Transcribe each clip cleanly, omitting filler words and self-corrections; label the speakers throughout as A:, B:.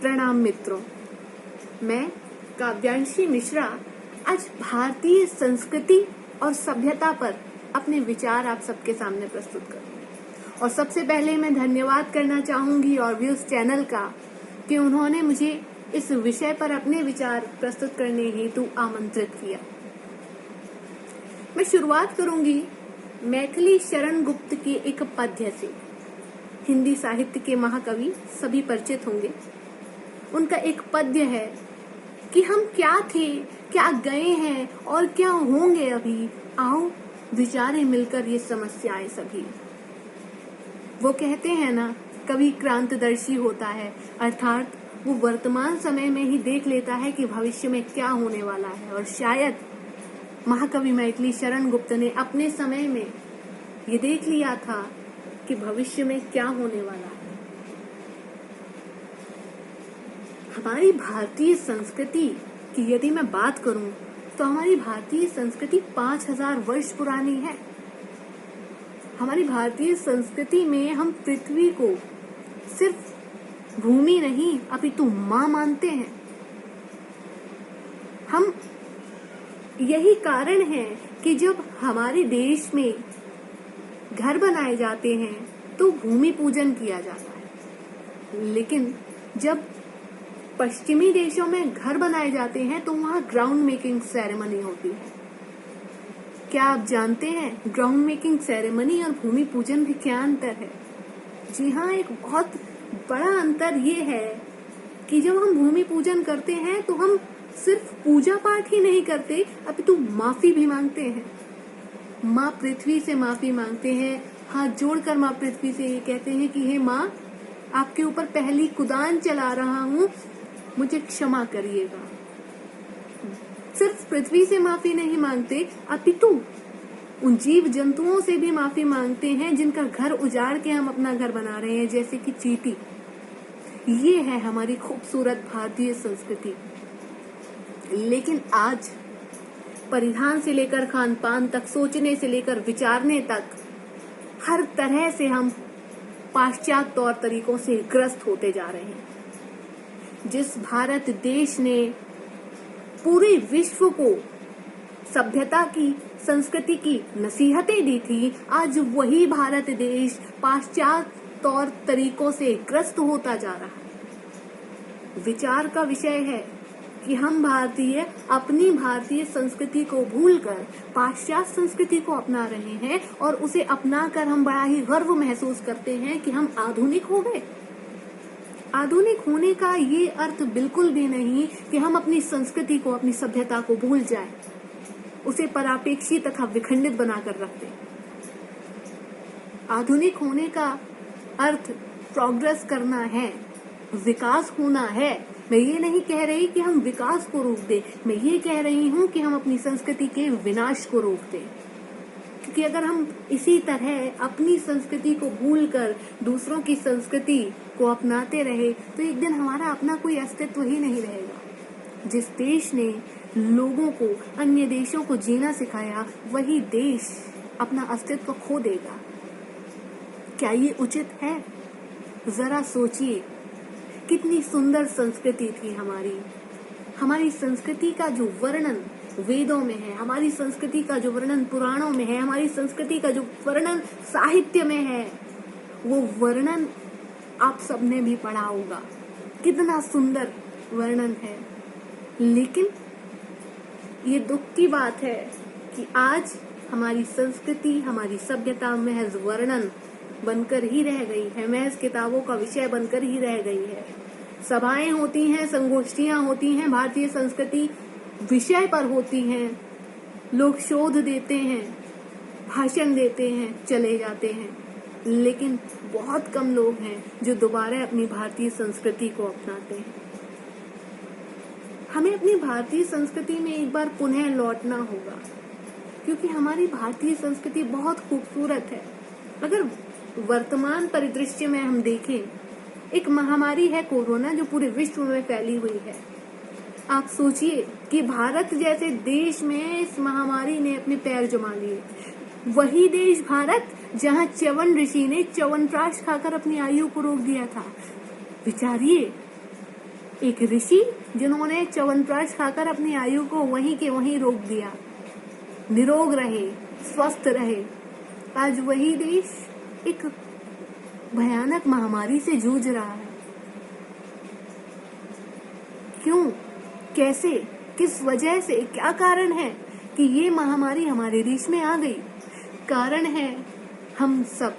A: प्रणाम मित्रों, मैं काव्यांशी मिश्रा आज भारतीय संस्कृति और सभ्यता पर अपने विचार आप सबके सामने प्रस्तुत करूंगी। और सबसे पहले मैं धन्यवाद करना चाहूंगी और व्यूज चैनल का कि उन्होंने मुझे इस विषय पर अपने विचार प्रस्तुत करने हेतु आमंत्रित किया। मैं शुरुआत करूंगी मैथिली शरण गुप्त के एक पद्य से। हिंदी साहित्य के महाकवि सभी परिचित होंगे। उनका एक पद्य है कि हम क्या थे, क्या गए हैं और क्या होंगे अभी, आओ विचारे मिलकर ये समस्याएं सभी। वो कहते हैं ना, कवि क्रांतिदर्शी होता है, अर्थात वो वर्तमान समय में ही देख लेता है कि भविष्य में क्या होने वाला है। और शायद महाकवि मैथिली शरण गुप्त ने अपने समय में ये देख लिया था कि भविष्य में क्या होने वाला है। हमारी भारतीय संस्कृति की यदि मैं बात करूं तो हमारी भारतीय संस्कृति 5000 वर्ष पुरानी है। हमारी भारतीय संस्कृति में हम पृथ्वी को सिर्फ भूमि नहीं अपितु मां मानते हैं। हम यही कारण है कि जब हमारे देश में घर बनाए जाते हैं तो भूमि पूजन किया जाता है, लेकिन जब पश्चिमी देशों में घर बनाए जाते हैं तो वहां ग्राउंड मेकिंग सेरेमनी होती है। क्या आप जानते हैं ग्राउंड मेकिंग सेरेमनी और भूमि पूजन में क्या अंतर है? जी हाँ, एक बहुत बड़ा अंतर ये है कि जब हम भूमि पूजन करते हैं तो हम सिर्फ पूजा पाठ ही नहीं करते अपितु माफी भी मांगते हैं। माँ पृथ्वी से माफी मांगते हैं, हाथ जोड़कर माँ पृथ्वी से ये कहते हैं कि हे माँ, आपके ऊपर पहली कुदान चला रहा हूँ, मुझे क्षमा करिएगा। सिर्फ पृथ्वी से माफी नहीं मांगते अपितु उन जीव जंतुओं से भी माफी मांगते हैं जिनका घर उजाड़ के हम अपना घर बना रहे हैं, जैसे कि चींटी। ये है हमारी खूबसूरत भारतीय संस्कृति। लेकिन आज परिधान से लेकर खान पान तक, सोचने से लेकर विचारने तक, हर तरह से हम पाश्चात्य तौर तरीकों से ग्रस्त होते जा रहे हैं। जिस भारत देश ने पूरे विश्व को सभ्यता की, संस्कृति की नसीहतें दी थी, आज वही भारत देश पाश्चात्य तौर तरीकों से ग्रस्त होता जा रहा है। विचार का विषय है कि हम भारतीय अपनी भारतीय संस्कृति को भूलकर पाश्चात्य संस्कृति को अपना रहे हैं और उसे अपनाकर हम बड़ा ही गर्व महसूस करते हैं कि हम आधुनिक हो गए। आधुनिक होने का ये अर्थ बिल्कुल भी नहीं कि हम अपनी संस्कृति को, अपनी सभ्यता को भूल जाएं, उसे परापेक्षी तथा विखंडित बनाकर रखते। आधुनिक होने का अर्थ प्रोग्रेस करना है, विकास होना है। मैं ये नहीं कह रही कि हम विकास को रोक दें, मैं ये कह रही हूँ कि हम अपनी संस्कृति के विनाश को रोक दें। क्योंकि अगर हम इसी तरह अपनी संस्कृति को भूलकर दूसरों की संस्कृति को अपनाते रहे तो एक दिन हमारा अपना कोई अस्तित्व ही नहीं रहेगा। जिस देश ने लोगों को, अन्य देशों को जीना सिखाया, वही देश अपना अस्तित्व खो देगा। क्या ये उचित है? जरा सोचिए, कितनी सुंदर संस्कृति थी हमारी संस्कृति का जो वर्णन वेदों में है, हमारी संस्कृति का जो वर्णन पुराणों में है, हमारी संस्कृति का जो वर्णन साहित्य में है, वो वर्णन आप सबने भी पढ़ा होगा। कितना सुंदर वर्णन है। लेकिन ये दुख की बात है कि आज हमारी संस्कृति, हमारी सभ्यता महज वर्णन बनकर ही रह गई है, महज किताबों का विषय बनकर ही रह गई है। सभाएं होती हैं, संगोष्ठियां होती हैं, भारतीय संस्कृति विषय पर होती हैं, लोग शोध देते हैं, भाषण देते हैं, चले जाते हैं, लेकिन बहुत कम लोग हैं जो दोबारा अपनी भारतीय संस्कृति को अपनाते हैं। हमें अपनी भारतीय संस्कृति में एक बार पुनः लौटना होगा, क्योंकि हमारी भारतीय संस्कृति बहुत खूबसूरत है। अगर वर्तमान परिदृश्य में हम देखें, एक महामारी है कोरोना जो पूरे विश्व में फैली हुई है। आप सोचिए कि भारत जैसे देश में इस महामारी ने अपने पैर जमा लिए। वही देश भारत जहां च्यवन ऋषि ने च्यवनप्राश खाकर अपनी आयु को रोक दिया था। विचारिए एक ऋषि जिन्होंने च्यवनप्राश खाकर अपनी आयु को वहीं के वहीं रोक दिया, निरोग रहे, स्वस्थ रहे। आज वही देश एक भयानक महामारी से जूझ रहा है। क्यों, कैसे, किस वजह से, क्या कारण है कि ये महामारी हमारे देश में आ गई? कारण है हम सब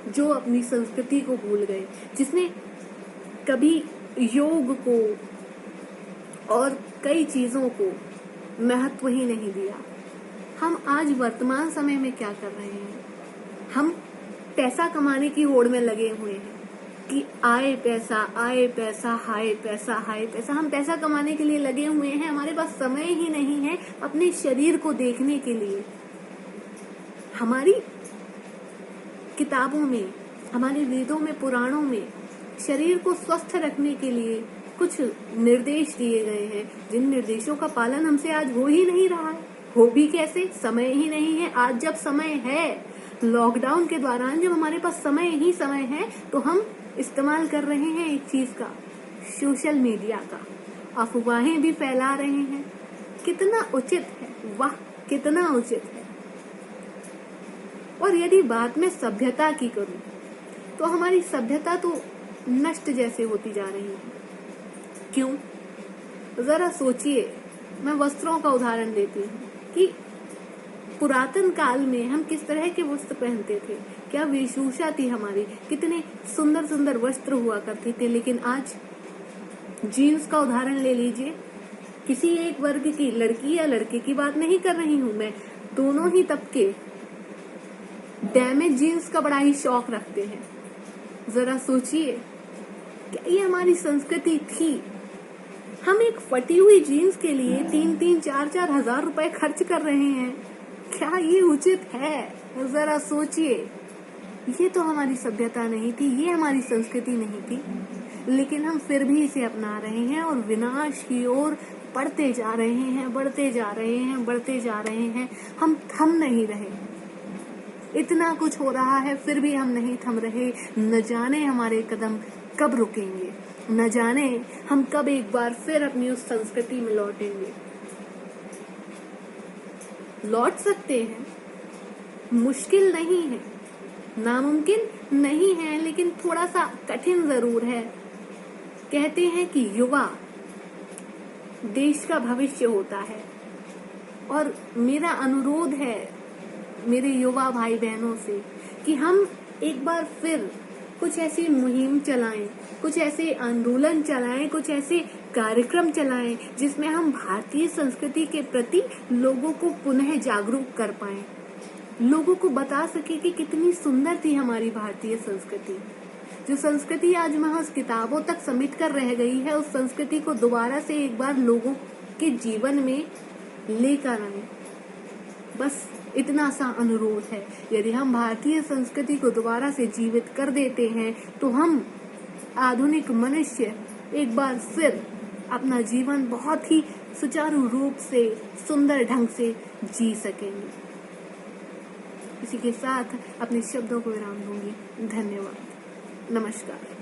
A: जो अपनी संस्कृति को भूल गए, जिसने कभी योग को और कई चीजों को महत्व ही नहीं दिया। हम आज वर्तमान समय में क्या कर रहे हैं? हम पैसा कमाने की होड़ में लगे हुए हैं कि आए पैसा, हाय पैसा, हाय पैसा। हम पैसा कमाने के लिए लगे हुए हैं, हमारे पास समय ही नहीं है अपने शरीर को देखने के लिए। हमारी किताबों में, हमारे वेदों में, पुराणों में शरीर को स्वस्थ रखने के लिए कुछ निर्देश दिए गए हैं, जिन निर्देशों का पालन हमसे आज हो ही नहीं रहा है। हो भी कैसे? समय ही नहीं है। आज जब समय है, लॉकडाउन के दौरान जब हमारे पास समय ही समय है, तो हम इस्तेमाल कर रहे हैं एक चीज का, सोशल मीडिया का। अफवाहें भी फैला रहे हैं। कितना उचित है, वाह कितना उचित है। और यदि बात मैं सभ्यता की करूं, तो हमारी सभ्यता तो नष्ट जैसे होती जा रही है। क्यों? जरा सोचिए। मैं वस्त्रों का उदाहरण देती हूँ कि पुरातन काल में हम किस तरह के वस्त्र पहनते थे, क्या वेशभूषा थी हमारी, कितने सुंदर सुंदर वस्त्र हुआ करते थे। लेकिन आज जीन्स का उदाहरण ले लीजिए। किसी एक वर्ग की लड़की या लड़के की बात नहीं कर रही हूँ मैं, दोनों ही तबके डैमेज जीन्स का बड़ा ही शौक रखते हैं। जरा सोचिए, क्या ये हमारी संस्कृति थी? हम एक फटी हुई जीन्स के लिए 3-3, 4-4 हजार रुपए खर्च कर रहे हैं। क्या ये उचित है? जरा सोचिए। ये तो हमारी सभ्यता नहीं थी, ये हमारी संस्कृति नहीं थी, लेकिन हम फिर भी इसे अपना रहे हैं और विनाश की ओर बढ़ते जा रहे हैं, बढ़ते जा रहे हैं, बढ़ते जा रहे हैं। हम थम नहीं रहे। इतना कुछ हो रहा है, फिर भी हम नहीं थम रहे। न जाने हमारे कदम कब रुकेंगे, न जाने हम कब एक बार फिर अपनी उस संस्कृति में लौटेंगे। लौट सकते हैं, मुश्किल नहीं है, नामुमकिन नहीं है, लेकिन थोड़ा सा कठिन जरूर है। कहते हैं कि युवा देश का भविष्य होता है, और मेरा अनुरोध है मेरे युवा भाई बहनों से कि हम एक बार फिर कुछ ऐसी मुहिम चलाएं, कुछ ऐसे आंदोलन चलाएं, कुछ ऐसे कार्यक्रम चलाएं जिसमें हम भारतीय संस्कृति के प्रति लोगों को पुनः जागरूक कर पाएं, लोगों को बता सके कि कितनी सुंदर थी हमारी भारतीय संस्कृति। जो संस्कृति आज महज किताबों तक समेट कर रह गई है, उस संस्कृति को दोबारा से एक बार लोगों के जीवन में लेकर आए। बस इतना सा अनुरोध है। यदि हम भारतीय संस्कृति को दोबारा से जीवित कर देते हैं, तो हम आधुनिक मनुष्य एक बार फिर अपना जीवन बहुत ही सुचारू रूप से, सुंदर ढंग से जी सकेंगे। इसी के साथ अपने शब्दों को विराम दूंगी। धन्यवाद। नमस्कार।